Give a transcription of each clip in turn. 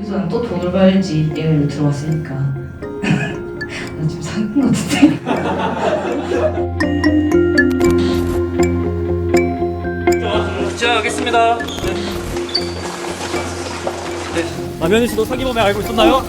그래서 난 또 돈을 벌지 예를 들어왔으니까 나 지금 사귄 것 같은데. 자, 알겠습니다. 남현희 씨도 사기범에 알고 있었나요?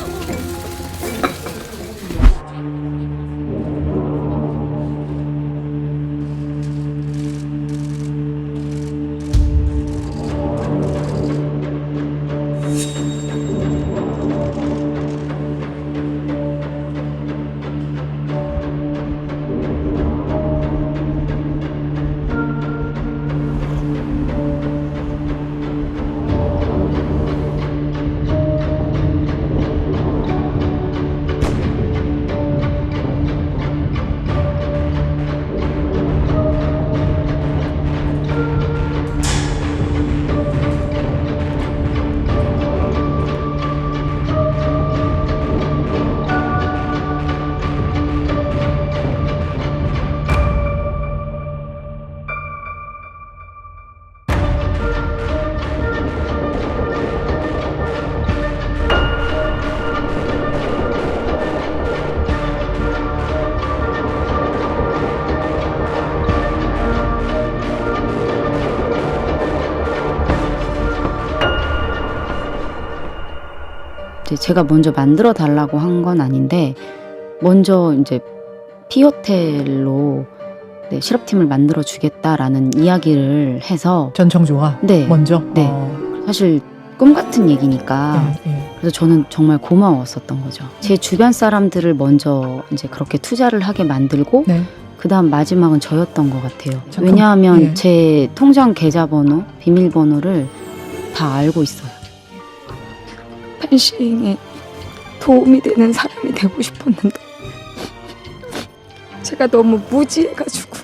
제가 먼저 만들어 달라고 한 건 아닌데 먼저 이제 피호텔로 실업팀을 만들어 주겠다라는 이야기를 해서 전청조가 네. 먼저 네. 사실 꿈 같은 얘기니까 그래서 저는 정말 고마웠었던 거죠. 제 주변 사람들을 먼저 이제 그렇게 투자를 하게 만들고 네. 그다음 마지막은 저였던 것 같아요. 잠깐, 왜냐하면 예. 제 통장 계좌번호, 비밀번호를 다 알고 있어요. 펜싱에 도움이 되는 사람이 되고 싶었는데 제가 너무 무지해가지고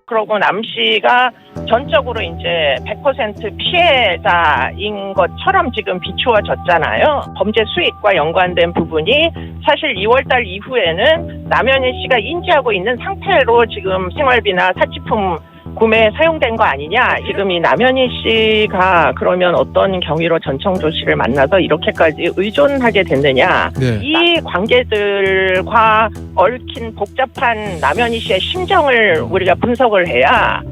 그러고 남 씨가 전적으로 이제 100% 피해자인 것처럼 지금 비추어졌잖아요. 범죄 수익과 연관된 부분이 사실 2월달 이후에는 남현희 씨가 인지하고 있는 상태로 지금 생활비나 사치품 구매에 사용된 거 아니냐. 지금 이 남현희 씨가 그러면 어떤 경위로 전청조 씨를 만나서 이렇게까지 의존하게 됐느냐. 네. 이 관계들과 얽힌 복잡한 남현희 씨의 심정을 우리가 분석을 해야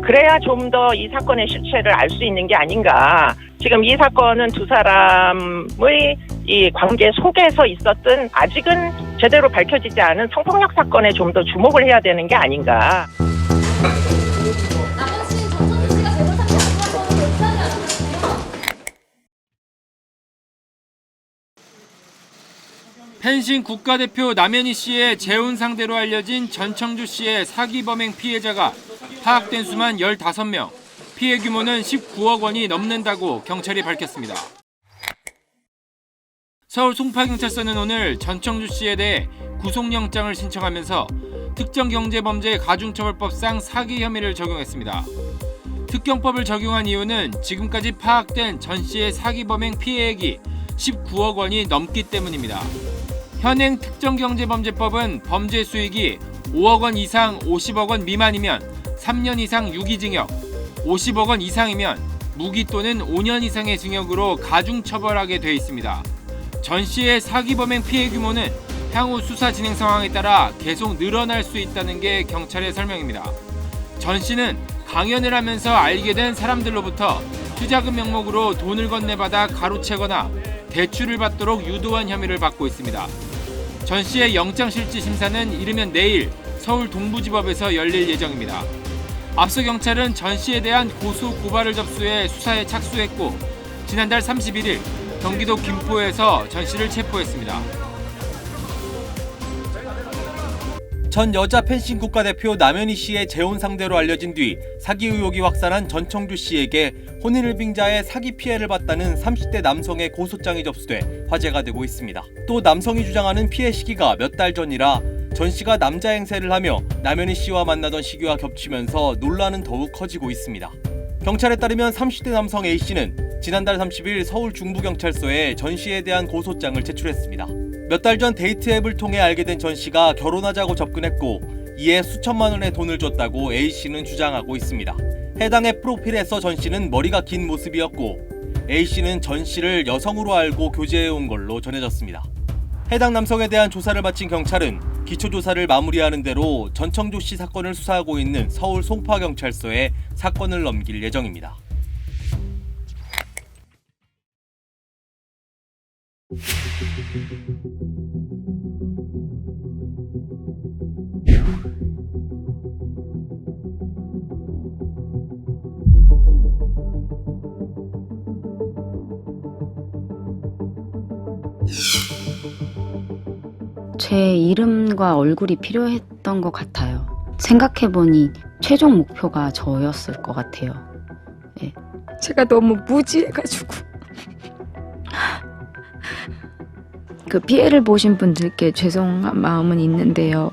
그래야 좀 더 이 사건의 실체를 알 수 있는 게 아닌가. 지금 이 사건은 두 사람의 이 관계 속에서 있었던 아직은 제대로 밝혀지지 않은 성폭력 사건에 좀 더 주목을 해야 되는 게 아닌가. 펜싱 국가대표 남현희 씨의 재혼 상대로 알려진 전청조 씨의 사기 범행 피해자가 파악된 수만 15명, 피해 규모는 19억 원이 넘는다고 경찰이 밝혔습니다. 서울 송파경찰서는 오늘 전청조 씨에 대해 구속영장을 신청하면서 특정경제범죄 가중처벌법상 사기 혐의를 적용했습니다. 특경법을 적용한 이유는 지금까지 파악된 전 씨의 사기 범행 피해액이 19억 원이 넘기 때문입니다. 현행 특정경제범죄법은 범죄 수익이 5억 원 이상 50억 원 미만이면 3년 이상 유기징역, 50억 원 이상이면 무기 또는 5년 이상의 징역으로 가중처벌하게 되어 있습니다. 전 씨의 사기 범행 피해 규모는 향후 수사 진행 상황에 따라 계속 늘어날 수 있다는 게 경찰의 설명입니다. 전 씨는 강연을 하면서 알게 된 사람들로부터 투자금 명목으로 돈을 건네받아 가로채거나 대출을 받도록 유도한 혐의를 받고 있습니다. 전 씨의 영장실질 심사는 이르면 내일 서울 동부지법에서 열릴 예정입니다. 앞서 경찰은 전 씨에 대한 고소 고발을 접수해 수사에 착수했고 지난달 31일 경기도 김포에서 전 씨를 체포했습니다. 전 여자 펜싱 국가대표 남현희 씨의 재혼 상대로 알려진 뒤 사기 의혹이 확산한 전청조 씨에게 혼인을 빙자해 사기 피해를 봤다는 30대 남성의 고소장이 접수돼 화제가 되고 있습니다. 또 남성이 주장하는 피해 시기가 몇 달 전이라 전 씨가 남자 행세를 하며 남현희 씨와 만나던 시기와 겹치면서 논란은 더욱 커지고 있습니다. 경찰에 따르면 30대 남성 A씨는 지난달 30일 서울 중부경찰서에 전 씨에 대한 고소장을 제출했습니다. 몇 달 전 데이트 앱을 통해 알게 된 전 씨가 결혼하자고 접근했고 이에 수천만 원의 돈을 줬다고 A씨는 주장하고 있습니다. 해당 앱 프로필에서 전 씨는 머리가 긴 모습이었고 A씨는 전 씨를 여성으로 알고 교제해온 걸로 전해졌습니다. 해당 남성에 대한 조사를 마친 경찰은 기초조사를 마무리하는 대로 전청조 씨 사건을 수사하고 있는 서울 송파경찰서에 사건을 넘길 예정입니다. 제 이름과 얼굴이 필요했던 것 같아요. 생각해보니 최종 목표가 저였을 것 같아요. 제가 너무 무지해가지고 그 피해를 보신 분들께 죄송한 마음은 있는데요.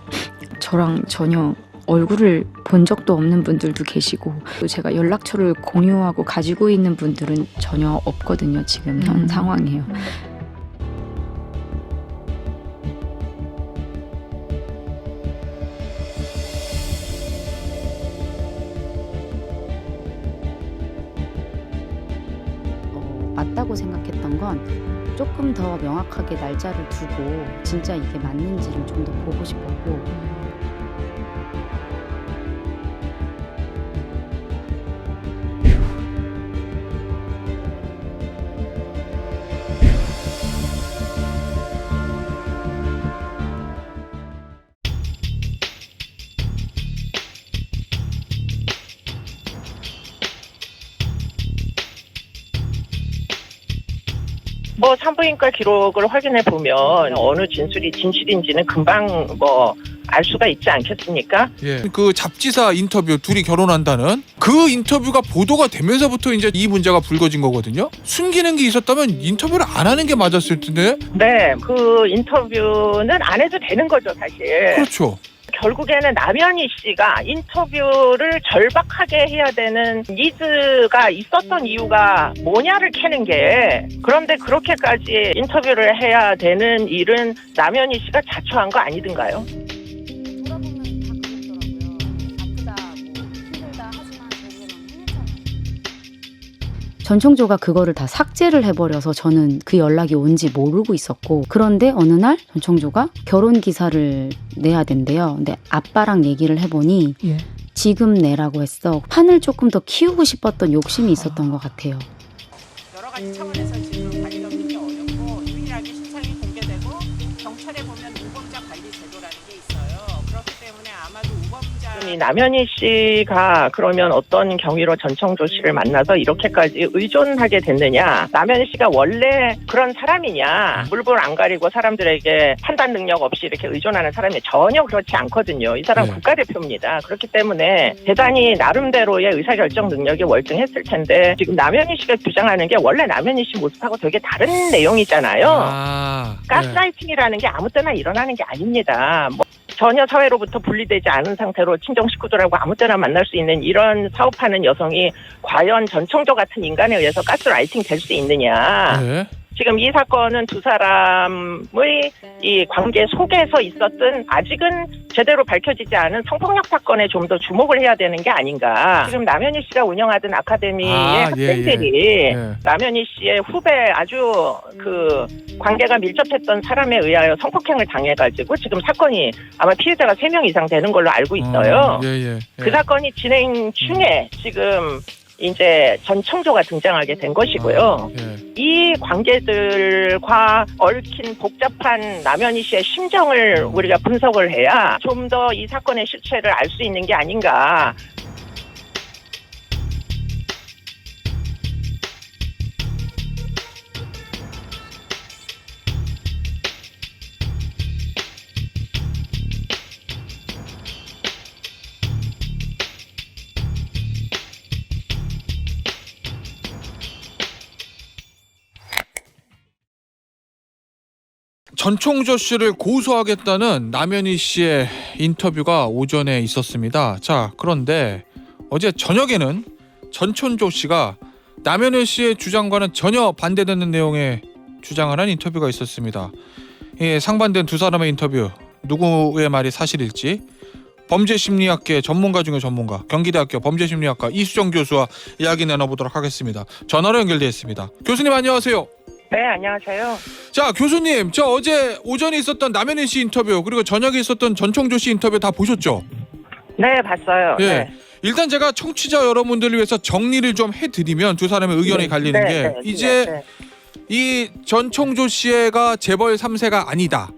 저랑 전혀 얼굴을 본 적도 없는 분들도 계시고 또 제가 연락처를 공유하고 가지고 있는 분들은 전혀 없거든요. 지금 현 상황이에요. 맞다고 생각했던 건 조금 더 명확하게 날짜를 두고 진짜 이게 맞는지를 좀 더 보고 싶었고 산부인과 기록을 확인해 보면 어느 진술이 진실인지는 금방 알 수가 있지 않겠습니까? 예. 그 잡지사 인터뷰 둘이 결혼한다는 그 인터뷰가 보도가 되면서부터 이제 이 문제가 불거진 거거든요. 숨기는 게 있었다면 인터뷰를 안 하는 게 맞았을 텐데. 네, 그 인터뷰는 안 해도 되는 거죠, 사실. 그렇죠. 결국에는 남현희 씨가 인터뷰를 절박하게 해야 되는 니즈가 있었던 이유가 뭐냐를 캐는 게, 그런데 그렇게까지 인터뷰를 해야 되는 일은 남현희 씨가 자초한 거 아니든가요? 전청조가 그거를 다 삭제를 해버려서 저는 그 연락이 온지 모르고 있었고, 그런데 어느 날 전청조가 결혼 기사를 내야 된대요. 근데 아빠랑 얘기를 해보니 지금 내라고 했어. 판을 조금 더 키우고 싶었던 욕심이 있었던 것 같아요. 여러 가지 차원에서 지금 관리 없는 게 어렵고 유일하게 신상이 공개되고 경찰에 보면 우범자 관리 제도라는 게 있어요. 그렇기 때문에 아마도 우범자 남현희 씨가 그러면 어떤 경위로 전청조 씨를 만나서 이렇게까지 의존하게 됐느냐? 남현희 씨가 원래 그런 사람이냐? 물불 안 가리고 사람들에게 판단 능력 없이 이렇게 의존하는 사람이 전혀 그렇지 않거든요. 이 사람 국가대표입니다. 그렇기 때문에 대단히 나름대로의 의사결정 능력이 월등했을 텐데 지금 남현희 씨가 주장하는 게 원래 남현희 씨 모습하고 되게 다른 내용이잖아요. 가스라이팅이라는 게 아무 때나 일어나는 게 아닙니다. 전혀 사회로부터 분리되지 않은 상태로 친정 식구들하고 아무 때나 만날 수 있는 이런 사업하는 여성이 과연 전청조 같은 인간에 의해서 가스라이팅 될 수 있느냐. 지금 이 사건은 두 사람의 이 관계 속에서 있었던 아직은 제대로 밝혀지지 않은 성폭력 사건에 좀 더 주목을 해야 되는 게 아닌가. 지금 남현희 씨가 운영하던 아카데미의 학생들이 남현희 씨의 후배 아주 그 관계가 밀접했던 사람에 의하여 성폭행을 당해가지고 지금 사건이 아마 피해자가 3명 이상 되는 걸로 알고 있어요. 그 사건이 진행 중에 지금 이제 전청조가 등장하게 된 것이고요. 이 관계들과 얽힌 복잡한 남현희 씨의 심정을 우리가 분석을 해야 좀 더 이 사건의 실체를 알 수 있는 게 아닌가. 전청조 씨를 고소하겠다는 남현희 씨의 인터뷰가 오전에 있었습니다. 자, 그런데 어제 저녁에는 전천조 씨가 남현희 씨의 주장과는 전혀 반대되는 내용의 주장을 한 인터뷰가 있었습니다. 예, 상반된 두 사람의 인터뷰, 누구의 말이 사실일지 범죄심리학계 전문가 중에 전문가, 경기대학교 범죄심리학과 이수정 교수와 이야기 나눠보도록 하겠습니다. 전화로 연결되어 있습니다. 교수님 안녕하세요. 네, 안녕하세요. 자, 교수님, 저 어제 오전에 있었던 남현희 씨 인터뷰 그리고 저녁에 있었던 전총조 씨 인터뷰 다 보셨죠? 네, 봤어요. 예. 네. 일단 제가 청취자 여러분들을 위해서 정리를 좀 해드리면 두 사람의 의견이 갈리는 게 이제 이 전총조 씨가 재벌 3세가 아니다.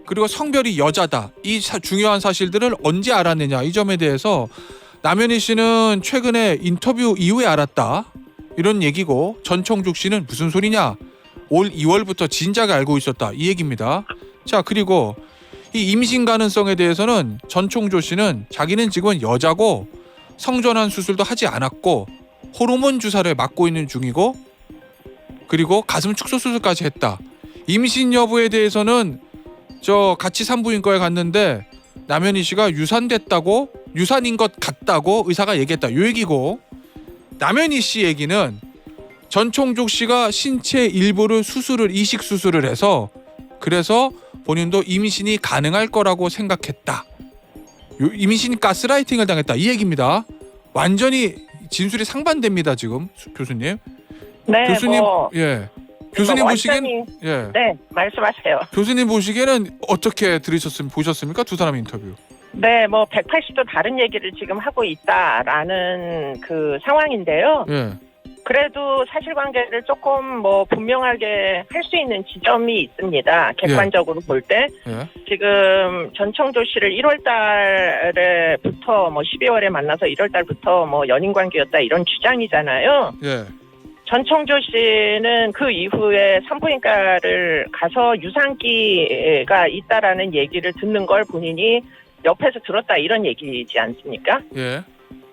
그리고 성별이 여자다. 이 중요한 사실들을 언제 알았느냐 이 점에 대해서 남현희 씨는 최근에 인터뷰 이후에 알았다. 이런 얘기고 전총조 씨는 무슨 소리냐. 올 2월부터 진작에 알고 있었다. 이 얘기입니다. 자, 그리고 이 임신 가능성에 대해서는 전총조 씨는 자기는 지금 여자고 성전환 수술도 하지 않았고 호르몬 주사를 맞고 있는 중이고 그리고 가슴 축소 수술까지 했다. 임신 여부에 대해서는 저 같이 산부인과에 갔는데 남현희 씨가 유산됐다고 유산인 것 같다고 의사가 얘기했다. 이 얘기고 남현희 씨 얘기는 전총조 씨가 신체 일부를 이식 수술을 해서 그래서 본인도 임신이 가능할 거라고 생각했다. 임신 가스라이팅을 당했다. 이 얘기입니다. 완전히 진술이 상반됩니다. 지금 교수님. 네, 교수님, 예. 교수님 보시기엔 완전히, 예. 네, 말씀하세요. 교수님 보시기에는 어떻게 보셨습니까? 두 사람 인터뷰. 네, 180도 다른 얘기를 지금 하고 있다라는 그 상황인데요. 예. 그래도 사실관계를 조금 분명하게 할 수 있는 지점이 있습니다. 객관적으로 볼 때. 예. 지금 전청조 씨를 1월 달에부터 12월에 만나서 1월 달부터 연인 관계였다 이런 주장이잖아요. 예. 전청조 씨는 그 이후에 산부인과를 가서 유산기가 있다라는 얘기를 듣는 걸 본인이 옆에서 들었다 이런 얘기지 않습니까? 예.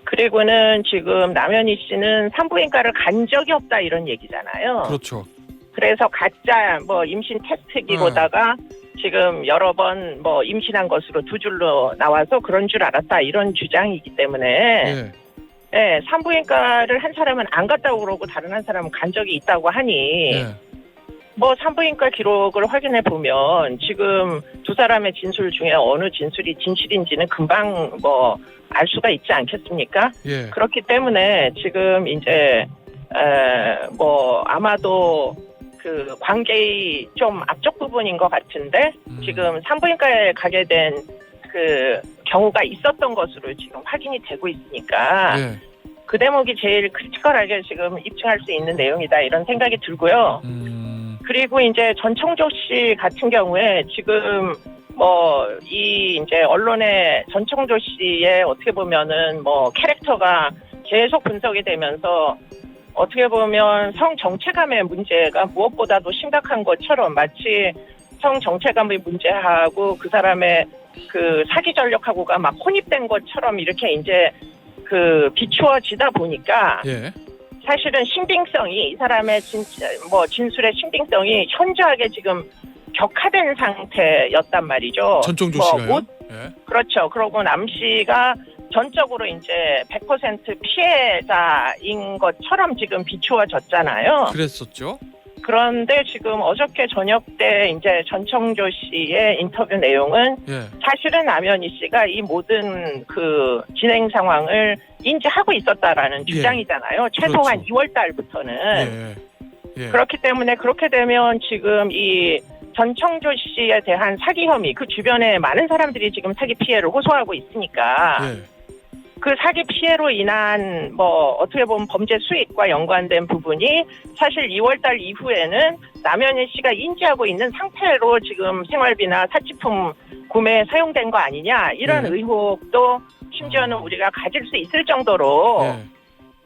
그리고는 지금 남현희 씨는 산부인과를 간 적이 없다 이런 얘기잖아요. 그렇죠. 그래서 가짜 임신 테스트기로다가 지금 여러 번 임신한 것으로 두 줄로 나와서 그런 줄 알았다 이런 주장이기 때문에 예. 네, 산부인과를 한 사람은 안 갔다고 그러고 다른 한 사람은 간 적이 있다고 하니 예. 산부인과 기록을 확인해 보면 지금 두 사람의 진술 중에 어느 진술이 진실인지는 금방 알 수가 있지 않겠습니까? 예. 그렇기 때문에 지금 이제 아마도 그 관계의 좀 앞쪽 부분인 것 같은데 지금 산부인과에 가게 된 그 경우가 있었던 것으로 지금 확인이 되고 있으니까 예. 그 대목이 제일 크리티컬하게 지금 입증할 수 있는 내용이다 이런 생각이 들고요. 그리고 이제 전청조 씨 같은 경우에 지금 이제 언론에 전청조 씨의 어떻게 보면은 캐릭터가 계속 분석이 되면서 어떻게 보면 성 정체감의 문제가 무엇보다도 심각한 것처럼 마치 성 정체감의 문제하고 그 사람의 그 사기 전력하고가 막 혼입된 것처럼 이렇게 이제 그 비추어지다 보니까 예. 사실은 신빙성이 이 사람의 진술의 신빙성이 현저하게 지금 격화된 상태였단 말이죠. 전총조 씨가요? 예. 그렇죠. 그러고 남 씨가 전적으로 이제 100% 피해자인 것처럼 지금 비추어졌잖아요. 그랬었죠. 그런데 지금 어저께 저녁 때 이제 전청조 씨의 인터뷰 내용은 예. 사실은 남현희 씨가 이 모든 그 진행 상황을 인지하고 있었다라는 주장이잖아요. 최소한 그렇죠. 2월 달부터는. 예. 예. 그렇기 때문에 그렇게 되면 지금 이 전청조 씨에 대한 사기 혐의, 그 주변에 많은 사람들이 지금 사기 피해를 호소하고 있으니까 예. 그 사기 피해로 인한 어떻게 보면 범죄 수익과 연관된 부분이 사실 2월달 이후에는 남현희 씨가 인지하고 있는 상태로 지금 생활비나 사치품 구매에 사용된 거 아니냐 이런 의혹도 심지어는 우리가 가질 수 있을 정도로 예.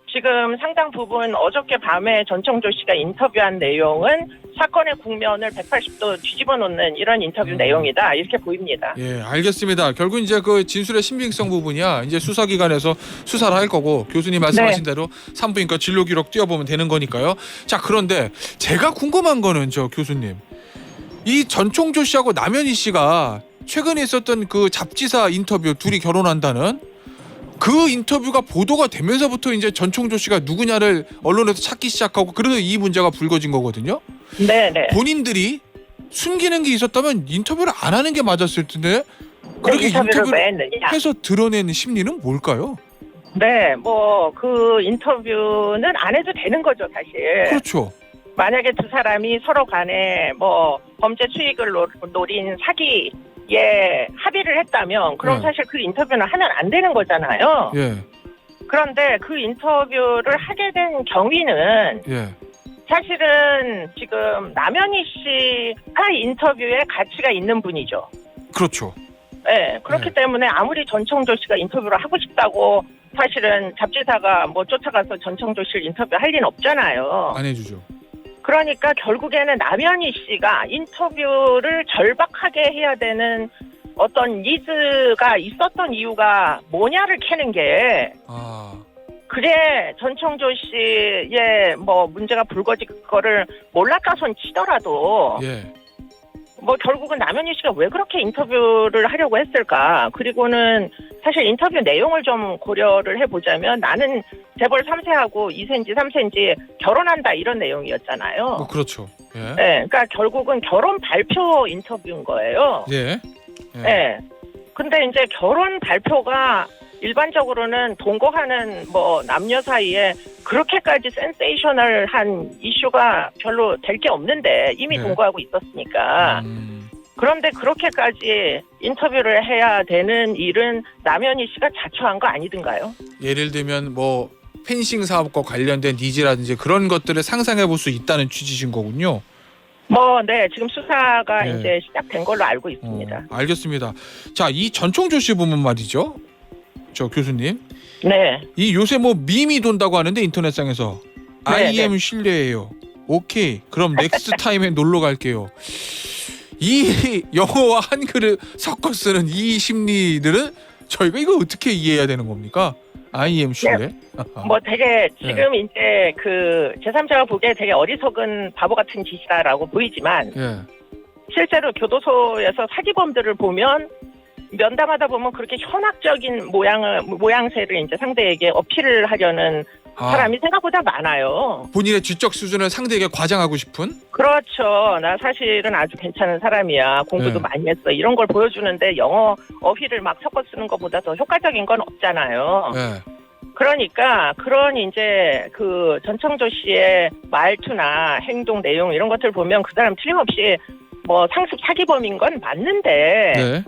지금 상당 부분 어저께 밤에 전청조 씨가 인터뷰한 내용은 사건의 국면을 180도 뒤집어 놓는 이런 인터뷰 내용이다 이렇게 보입니다. 예, 알겠습니다. 결국 이제 그 진술의 신빙성 부분이야 이제 수사기관에서 수사를 할 거고 교수님 말씀하신 대로 산부인과 진료 기록 띄워보면 되는 거니까요. 자, 그런데 제가 궁금한 거는 교수님 이 전총조 씨하고 남현희 씨가 최근에 있었던 그 잡지사 인터뷰 둘이 결혼한다는 그 인터뷰가 보도가 되면서부터 이제 전총조 씨가 누구냐를 언론에서 찾기 시작하고 그래서 이 문제가 불거진 거거든요. 네네. 본인들이 숨기는 게 있었다면 인터뷰를 안 하는 게 맞았을 텐데 그렇게 인터뷰를 왜 했느냐? 해서 드러내는 심리는 뭘까요? 네, 뭐 그 인터뷰는 안 해도 되는 거죠, 사실. 그렇죠. 만약에 두 사람이 서로 간에 뭐 범죄 수익을 노린 사기에 합의를 했다면 그럼 네. 사실 그 인터뷰는 하면 안 되는 거잖아요. 예, 그런데 그 인터뷰를 하게 된 경위는 예. 사실은 지금 남현희 씨가 인터뷰에 가치가 있는 분이죠. 그렇죠. 네, 그렇기 네. 때문에 아무리 전청조 씨가 인터뷰를 하고 싶다고 사실은 잡지사가 뭐 쫓아가서 전청조 씨를 인터뷰할 리는 없잖아요. 안 해주죠. 그러니까 결국에는 남현희 씨가 인터뷰를 절박하게 해야 되는 어떤 니즈가 있었던 이유가 뭐냐를 캐는 게 아, 그게 전청조 씨의 뭐 문제가 불거질 거를 몰랐다손 치더라도 예, 뭐 결국은 남현희 씨가 왜 그렇게 인터뷰를 하려고 했을까? 그리고는 사실 인터뷰 내용을 좀 고려를 해보자면 나는 재벌 3세하고 2세인지 3세인지 결혼한다 이런 내용이었잖아요. 뭐 그렇죠. 예, 네, 그러니까 결국은 결혼 발표 인터뷰인 거예요. 예, 예. 네. 근데 이제 결혼 발표가 일반적으로는 동거하는 뭐 남녀 사이에 그렇게까지 센세이셔널한 이슈가 별로 될 게 없는데 이미 네. 동거하고 있었으니까. 그런데 그렇게까지 인터뷰를 해야 되는 일은 남현희 씨가 자초한 거 아니든가요? 예를 들면 뭐 펜싱 사업과 관련된 니즈라든지 그런 것들을 상상해 볼 수 있다는 취지신 거군요. 뭐, 네, 지금 수사가 네. 이제 시작된 걸로 알고 있습니다. 알겠습니다. 자, 이 전총조 씨 보면 말이죠. 저 교수님. 네. 이 요새 뭐 밈이 돈다고 하는데 인터넷상에서 네, IM 신뢰해요. 오케이. 그럼 넥스트 타임에 놀러 갈게요. 이 영어와 한글을 섞어 쓰는 이 심리들은 저희가 이거 어떻게 이해해야 되는 겁니까? IM 신뢰? 뭐 되게 지금 이제 그 제3자가 보기에 되게 어리석은 바보 같은 짓이다라고 보이지만 예. 실제로 교도소에서 사기범들을 보면 면담하다 보면 그렇게 현학적인 모양새를 이제 상대에게 어필을 하려는 사람이 생각보다 많아요. 본인의 지적 수준을 상대에게 과장하고 싶은? 그렇죠. 나 사실은 아주 괜찮은 사람이야. 공부도 네. 많이 했어. 이런 걸 보여주는데 영어 어휘를 막 섞어 쓰는 것보다 더 효과적인 건 없잖아요. 예. 그러니까 그런 이제 그 전청조 씨의 말투나 행동 내용 이런 것들 보면 그 사람 틀림없이 뭐 상습 사기범인 건 맞는데 네.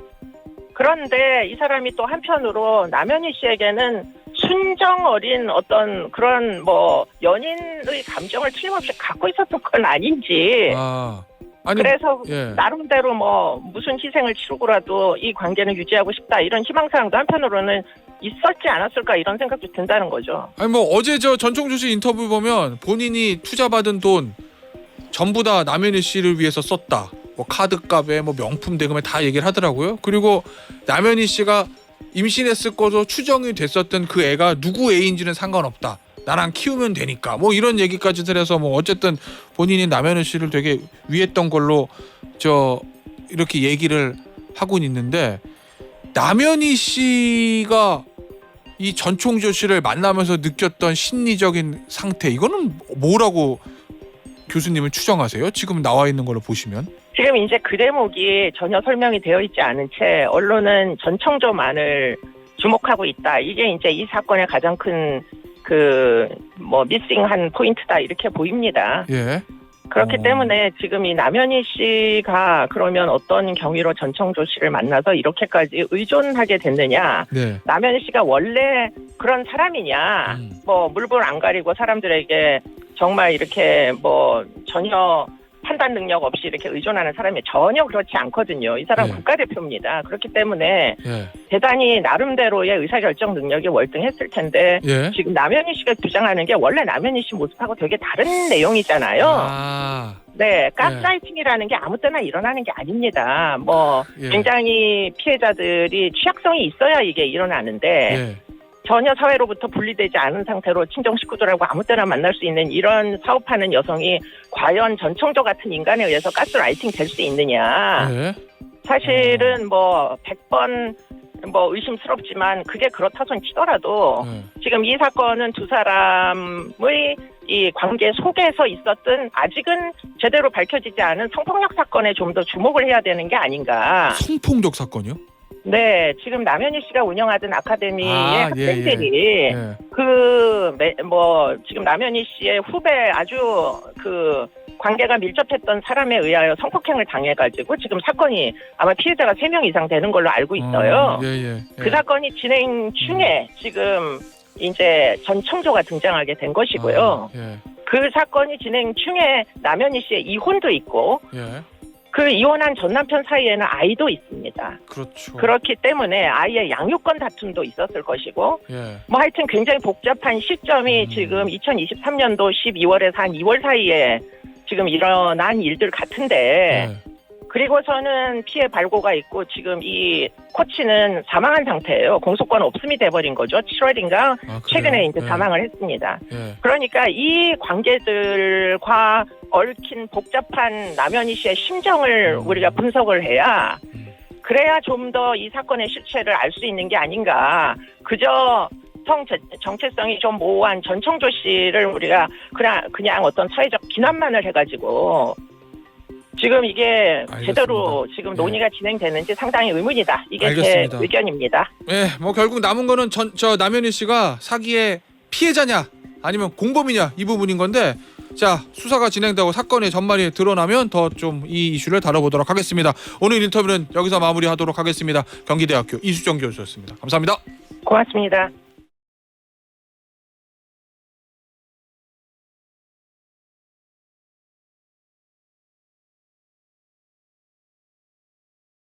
그런데 이 사람이 또 한편으로 남현희 씨에게는 순정 어린 어떤 그런 뭐 연인의 감정을 틀림없이 갖고 있었던 건 아닌지. 아니, 그래서 예. 나름대로 뭐 무슨 희생을 치르고라도 이 관계는 유지하고 싶다 이런 희망사항도 한편으로는 있었지 않았을까 이런 생각도 든다는 거죠. 아니 뭐 어제 저 전총조 씨 인터뷰 보면 본인이 투자받은 돈 전부 다 남현희 씨를 위해서 썼다. 뭐 카드값에 뭐 명품 대금에 다 얘기를 하더라고요. 그리고 남현희 씨가 임신했을 거로 추정이 됐었던 그 애가 누구 애인지는 상관없다. 나랑 키우면 되니까. 뭐 이런 얘기까지 들어서 뭐 어쨌든 본인이 남현희 씨를 되게 위했던 걸로 저 이렇게 얘기를 하고 있는데 남현희 씨가 이 전총조 씨를 만나면서 느꼈던 심리적인 상태 이거는 뭐라고 교수님은 추정하세요? 지금 나와 있는 걸로 보시면. 지금 이제 그 대목이 전혀 설명이 되어 있지 않은 채 언론은 전청조만을 주목하고 있다. 이게 이제 이 사건의 가장 큰 그 뭐 미싱한 포인트다 이렇게 보입니다. 예. 그렇기 때문에 지금 이 남현희 씨가 그러면 어떤 경위로 전청조 씨를 만나서 이렇게까지 의존하게 됐느냐. 네. 남현희 씨가 원래 그런 사람이냐. 뭐 물불 안 가리고 사람들에게 정말 이렇게 뭐 전혀 판단 능력 없이 이렇게 의존하는 사람이 전혀 그렇지 않거든요. 이 사람 네. 국가대표입니다. 그렇기 때문에 예. 대단히 나름대로의 의사결정 능력이 월등했을 텐데 예. 지금 남현희 씨가 주장하는 게 원래 남현희 씨 모습하고 되게 다른 내용이잖아요. 네, 가스라이팅이라는 게 아무 때나 일어나는 게 아닙니다. 뭐 예. 굉장히 피해자들이 취약성이 있어야 이게 일어나는데 예. 전혀 사회로부터 분리되지 않은 상태로 친정 식구들하고 아무 때나 만날 수 있는 이런 사업하는 여성이 과연 전청조 같은 인간에 의해서 가스라이팅 될 수 있느냐. 예. 사실은 뭐 100번 뭐 의심스럽지만 그게 그렇다손 치더라도 지금 이 사건은 두 사람의 이 관계 속에서 있었던 아직은 제대로 밝혀지지 않은 성폭력 사건에 좀 더 주목을 해야 되는 게 아닌가. 성폭력 사건이요? 네, 지금 남현희 씨가 운영하던 아카데미의 학생들이 예. 지금 남현희 씨의 후배 아주 관계가 밀접했던 사람에 의하여 성폭행을 당해가지고 지금 사건이 아마 피해자가 3명 이상 되는 걸로 알고 있어요. 그 사건이 진행 중에 지금 이제 전 청조가 등장하게 된 것이고요. 그 사건이 진행 중에 남현희 씨의 이혼도 있고 그 이혼한 전 남편 사이에는 아이도 있습니다. 그렇죠. 그렇기 때문에 아이의 양육권 다툼도 있었을 것이고 뭐 하여튼 굉장히 복잡한 시점이 지금 2023년도 12월에서 한 2월 사이에 지금 일어난 일들 같은데 그리고서는 피해 발고가 있고 지금 이 코치는 사망한 상태예요. 공소권 없음이 돼버린 거죠. 7월인가 최근에 이제 사망을 했습니다. 그러니까 이 관계들과 얽힌 복잡한 남현희 씨의 심정을 우리가 분석을 해야 그래야 좀 더 이 사건의 실체를 알 수 있는 게 아닌가. 그저 정체성이 좀 모호한 전청조 씨를 우리가 그냥 어떤 사회적 비난만을 해가지고 지금 이게 알겠습니다. 제대로 지금 논의가 진행되는지 상당히 의문이다. 이게 알겠습니다. 제 의견입니다. 네, 뭐 결국 남은 거는 남현희 씨가 사기의 피해자냐 아니면 공범이냐 이 부분인 건데 자 수사가 진행되고 사건의 전말이 드러나면 더 좀 이 이슈를 다뤄보도록 하겠습니다. 오늘 인터뷰는 여기서 마무리하도록 하겠습니다. 경기대학교 이수정 교수였습니다. 감사합니다. 고맙습니다.